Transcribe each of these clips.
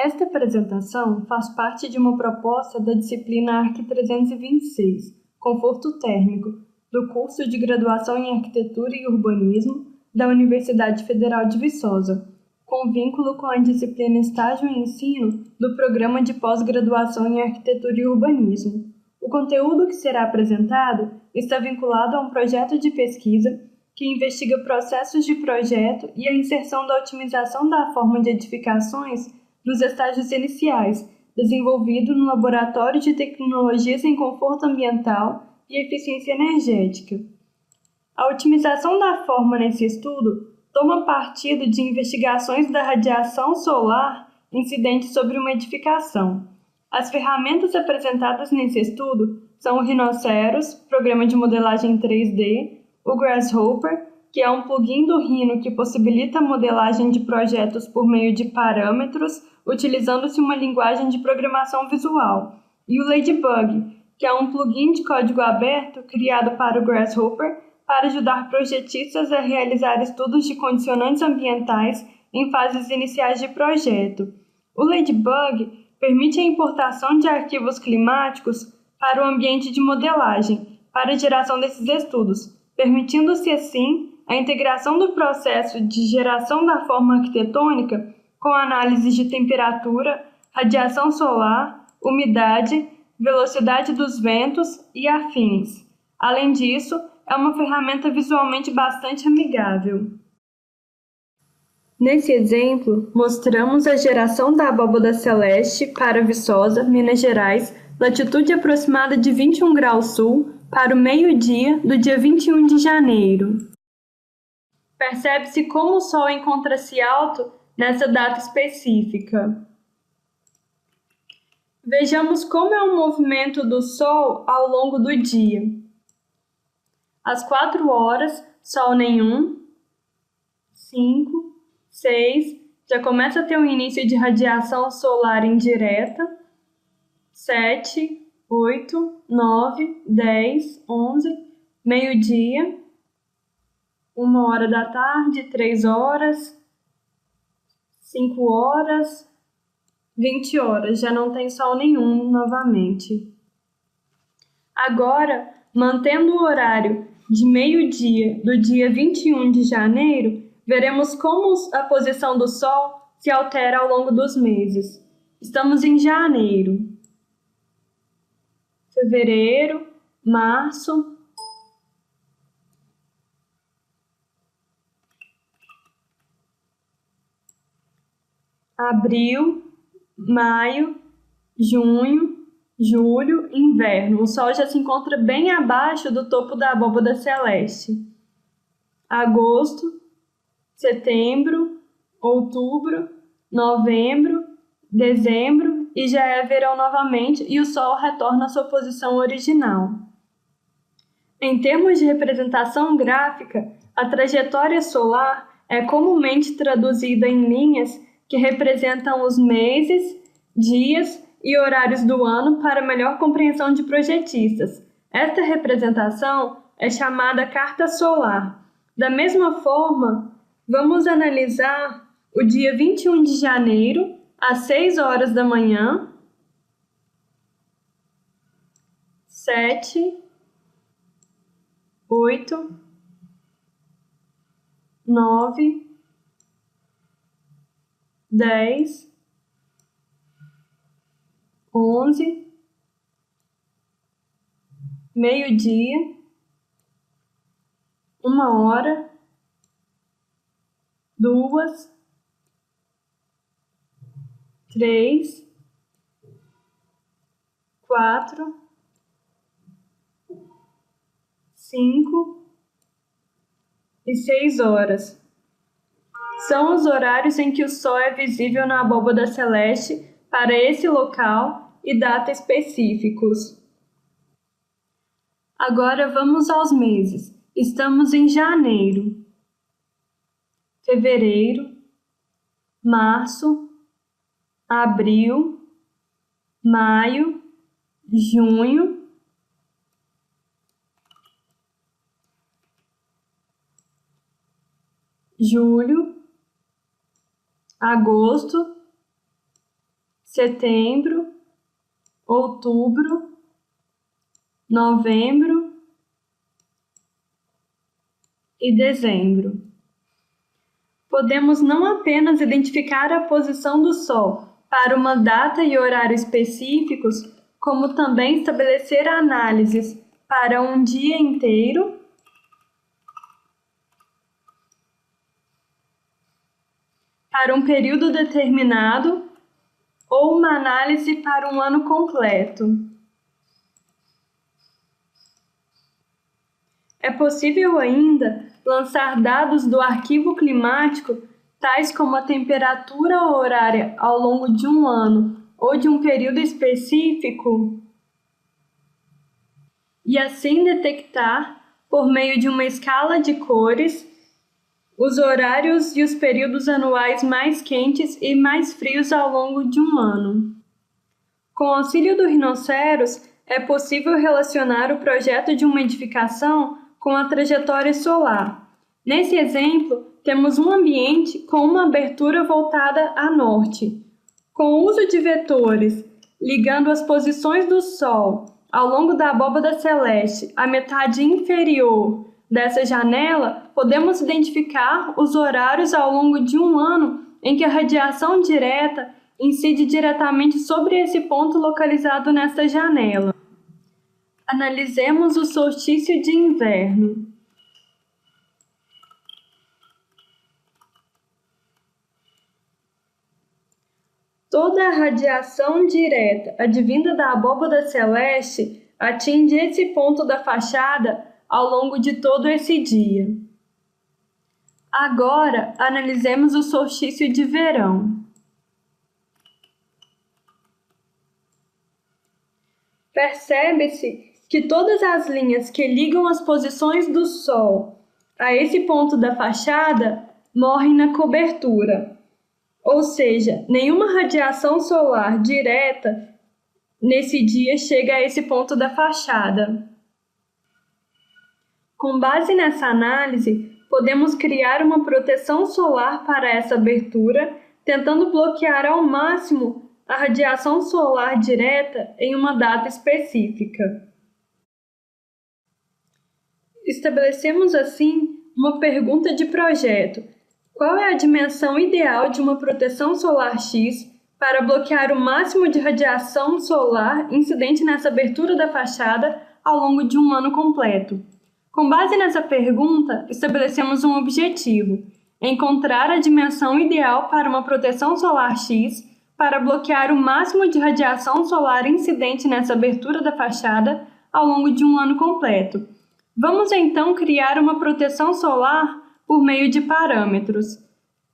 Esta apresentação faz parte de uma proposta da disciplina ARC 326, Conforto Térmico, do curso de Graduação em Arquitetura e Urbanismo da Universidade Federal de Viçosa, com vínculo com a disciplina Estágio e Ensino do Programa de Pós-Graduação em Arquitetura e Urbanismo. O conteúdo que será apresentado está vinculado a um projeto de pesquisa que investiga processos de projeto e a inserção da otimização da forma de edificações nos estágios iniciais, desenvolvido no Laboratório de Tecnologias em Conforto Ambiental e Eficiência Energética. A otimização da forma nesse estudo toma partido de investigações da radiação solar incidente sobre uma edificação. As ferramentas apresentadas nesse estudo são o Rhinoceros, programa de modelagem 3D, o Grasshopper, que é um plugin do Rhino que possibilita a modelagem de projetos por meio de parâmetros, utilizando-se uma linguagem de programação visual, e o Ladybug, que é um plugin de código aberto criado para o Grasshopper para ajudar projetistas a realizar estudos de condicionantes ambientais em fases iniciais de projeto. O Ladybug permite a importação de arquivos climáticos para o ambiente de modelagem, para a geração desses estudos, permitindo-se assim a integração do processo de geração da forma arquitetônica com análise de temperatura, radiação solar, umidade, velocidade dos ventos e afins. Além disso, é uma ferramenta visualmente bastante amigável. Nesse exemplo, mostramos a geração da abóbora celeste para Viçosa, Minas Gerais, latitude aproximada de 21 graus sul, para o meio-dia do dia 21 de janeiro. Percebe-se como o Sol encontra-se alto nessa data específica. Vejamos como é o movimento do Sol ao longo do dia. Às 4 horas, Sol nenhum. 5, 6, já começa a ter um início de radiação solar indireta. 7, 8, 9, 10, 11, meio-dia, 1 hora da tarde, 3 horas, 5 horas, 20 horas, já não tem sol nenhum novamente. Agora, mantendo o horário de meio-dia do dia 21 de janeiro, veremos como a posição do sol se altera ao longo dos meses. Estamos em janeiro, fevereiro, março, abril, maio, junho, julho, inverno. O Sol já se encontra bem abaixo do topo da abóbora celeste. Agosto, setembro, outubro, novembro, dezembro e já é verão novamente e o Sol retorna à sua posição original. Em termos de representação gráfica, a trajetória solar é comumente traduzida em linhas que representam os meses, dias e horários do ano para melhor compreensão de projetistas. Esta representação é chamada carta solar. Da mesma forma, vamos analisar o dia 21 de janeiro, às 6 horas da manhã, 7, 8, 9, 10, 11, meio-dia, 1 hora, 2, 3, 4, 5 e 6 horas. São os horários em que o Sol é visível na abóbora celeste para esse local e data específicos. Agora vamos aos meses. Estamos em janeiro, fevereiro, março, abril, maio, junho, julho, agosto, setembro, outubro, novembro e dezembro. Podemos não apenas identificar a posição do Sol para uma data e horário específicos, como também estabelecer análises para um dia inteiro, para um período determinado ou uma análise para um ano completo. É possível ainda lançar dados do arquivo climático, tais como a temperatura horária ao longo de um ano ou de um período específico, e assim detectar, por meio de uma escala de cores, os horários e os períodos anuais mais quentes e mais frios ao longo de um ano. Com o auxílio do Rhinoceros, é possível relacionar o projeto de uma edificação com a trajetória solar. Nesse exemplo, temos um ambiente com uma abertura voltada a norte. Com o uso de vetores, ligando as posições do Sol ao longo da abóbada celeste à metade inferior dessa janela, podemos identificar os horários ao longo de um ano em que a radiação direta incide diretamente sobre esse ponto localizado nesta janela. Analisemos o solstício de inverno. Toda a radiação direta advinda da abóbada celeste atinge esse ponto da fachada ao longo de todo esse dia. Agora, analisemos o solstício de verão. Percebe-se que todas as linhas que ligam as posições do Sol a esse ponto da fachada morrem na cobertura, ou seja, nenhuma radiação solar direta nesse dia chega a esse ponto da fachada. Com base nessa análise, podemos criar uma proteção solar para essa abertura, tentando bloquear ao máximo a radiação solar direta em uma data específica. Estabelecemos assim uma pergunta de projeto: qual é a dimensão ideal de uma proteção solar X para bloquear o máximo de radiação solar incidente nessa abertura da fachada ao longo de um ano completo? Com base nessa pergunta, estabelecemos um objetivo: encontrar a dimensão ideal para uma proteção solar X para bloquear o máximo de radiação solar incidente nessa abertura da fachada ao longo de um ano completo. Vamos então criar uma proteção solar por meio de parâmetros.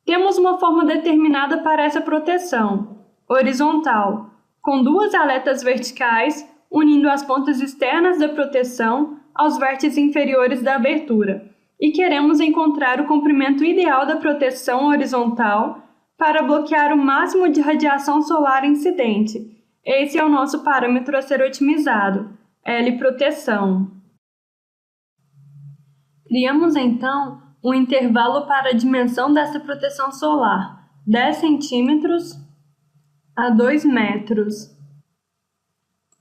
Temos uma forma determinada para essa proteção, horizontal, com duas aletas verticais unindo as pontas externas da proteção aos vértices inferiores da abertura, e queremos encontrar o comprimento ideal da proteção horizontal para bloquear o máximo de radiação solar incidente. Esse é o nosso parâmetro a ser otimizado, L proteção. Criamos então um intervalo para a dimensão dessa proteção solar, 10 centímetros a 2 metros.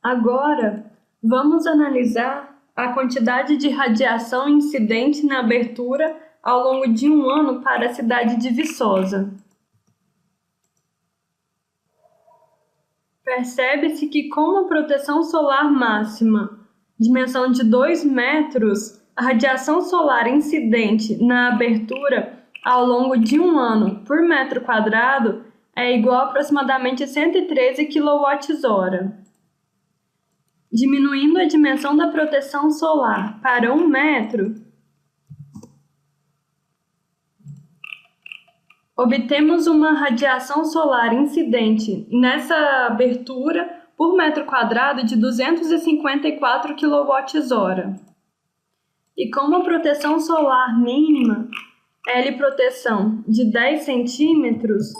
Agora, vamos analisar a quantidade de radiação incidente na abertura ao longo de um ano para a cidade de Viçosa. Percebe-se que com uma proteção solar máxima, dimensão de 2 metros, a radiação solar incidente na abertura ao longo de um ano por metro quadrado é igual a aproximadamente 113 kWh. Diminuindo a dimensão da proteção solar para 1 metro, obtemos uma radiação solar incidente nessa abertura por metro quadrado de 254 kWh. E com uma proteção solar mínima, L proteção de 10 centímetros,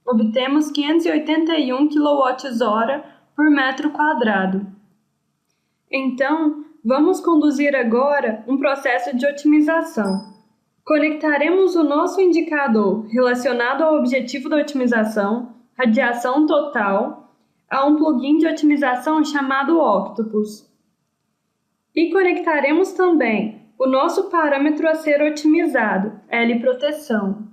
obtemos 581 kWh por metro quadrado. Então, Vamos conduzir agora um processo de otimização. Conectaremos o nosso indicador relacionado ao objetivo da otimização, radiação total, a um plugin de otimização chamado Octopus. E conectaremos também o nosso parâmetro a ser otimizado, L-proteção.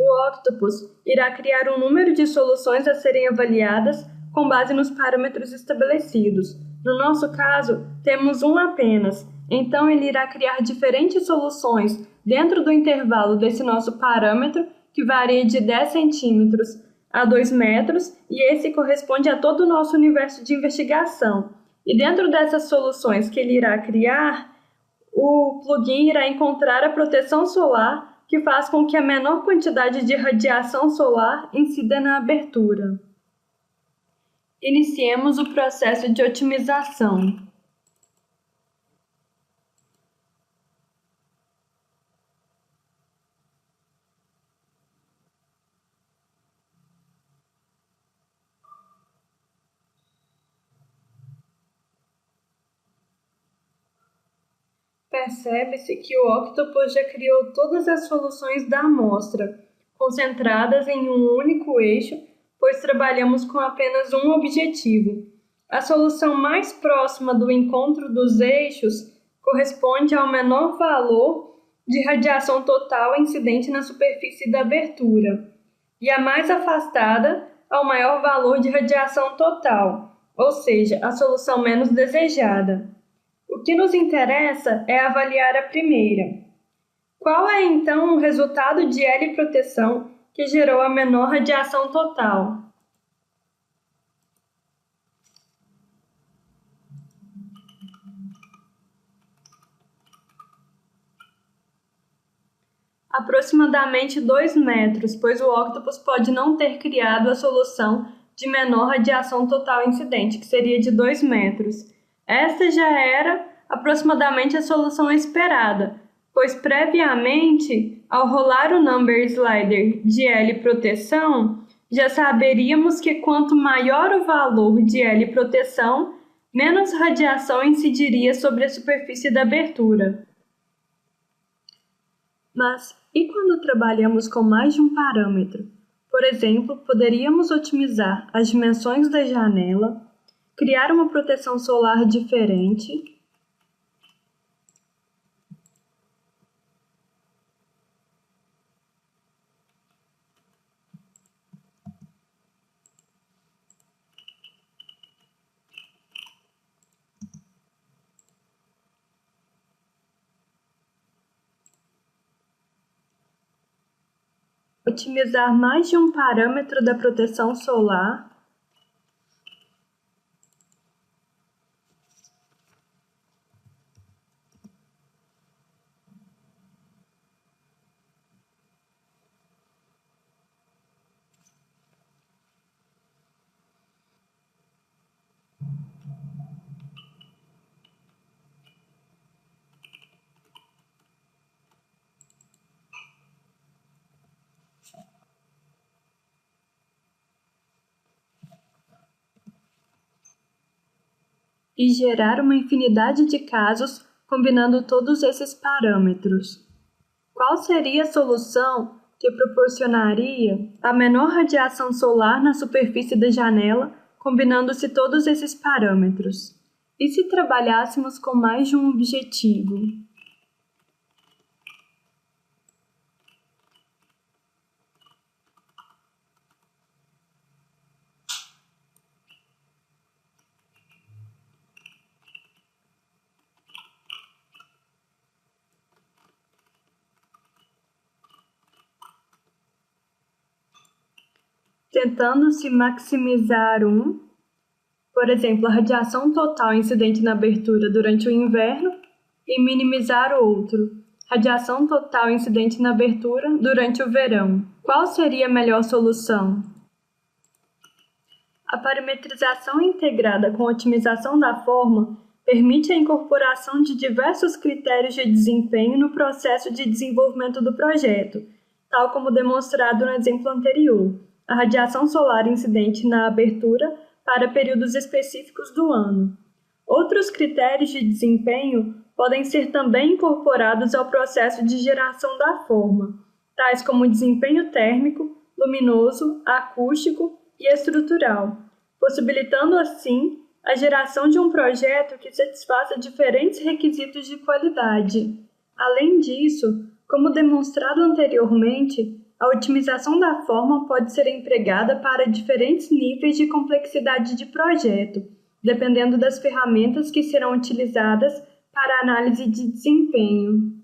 O Octopus irá criar um número de soluções a serem avaliadas com base nos parâmetros estabelecidos. No nosso caso, temos um apenas, então ele irá criar diferentes soluções dentro do intervalo desse nosso parâmetro, que varia de 10 centímetros a 2 metros, e esse corresponde a todo o nosso universo de investigação. E dentro dessas soluções que ele irá criar, o plugin irá encontrar a proteção solar, que faz com que a menor quantidade de radiação solar incida na abertura. Iniciemos o processo de otimização. Percebe-se que o Octopus já criou todas as soluções da amostra, concentradas em um único eixo, pois trabalhamos com apenas um objetivo. A solução mais próxima do encontro dos eixos corresponde ao menor valor de radiação total incidente na superfície da abertura, e a mais afastada ao maior valor de radiação total, ou seja, a solução menos desejada. O que nos interessa é avaliar a primeira. Qual é, então, o resultado de L-proteção que gerou a menor radiação total? Aproximadamente 2 metros, pois o Octopus pode não ter criado a solução de menor radiação total incidente, que seria de 2 metros. Esta já era aproximadamente a solução esperada, pois previamente, ao rolar o number slider de L-proteção, já saberíamos que quanto maior o valor de L-proteção, menos radiação incidiria sobre a superfície da abertura. Mas e quando trabalhamos com mais de um parâmetro? Por exemplo, poderíamos otimizar as dimensões da janela, criar uma proteção solar diferente, otimizar mais de um parâmetro da proteção solar, e gerar uma infinidade de casos combinando todos esses parâmetros. Qual seria a solução que proporcionaria a menor radiação solar na superfície da janela, combinando-se todos esses parâmetros? E se trabalhássemos com mais de um objetivo? Tentando-se maximizar por exemplo, a radiação total incidente na abertura durante o inverno, e minimizar o outro, radiação total incidente na abertura durante o verão. Qual seria a melhor solução? A parametrização integrada com otimização da forma permite a incorporação de diversos critérios de desempenho no processo de desenvolvimento do projeto, tal como demonstrado no exemplo anterior, a radiação solar incidente na abertura para períodos específicos do ano. Outros critérios de desempenho podem ser também incorporados ao processo de geração da forma, tais como desempenho térmico, luminoso, acústico e estrutural, possibilitando assim a geração de um projeto que satisfaça diferentes requisitos de qualidade. Além disso, como demonstrado anteriormente, a otimização da forma pode ser empregada para diferentes níveis de complexidade de projeto, dependendo das ferramentas que serão utilizadas para a análise de desempenho.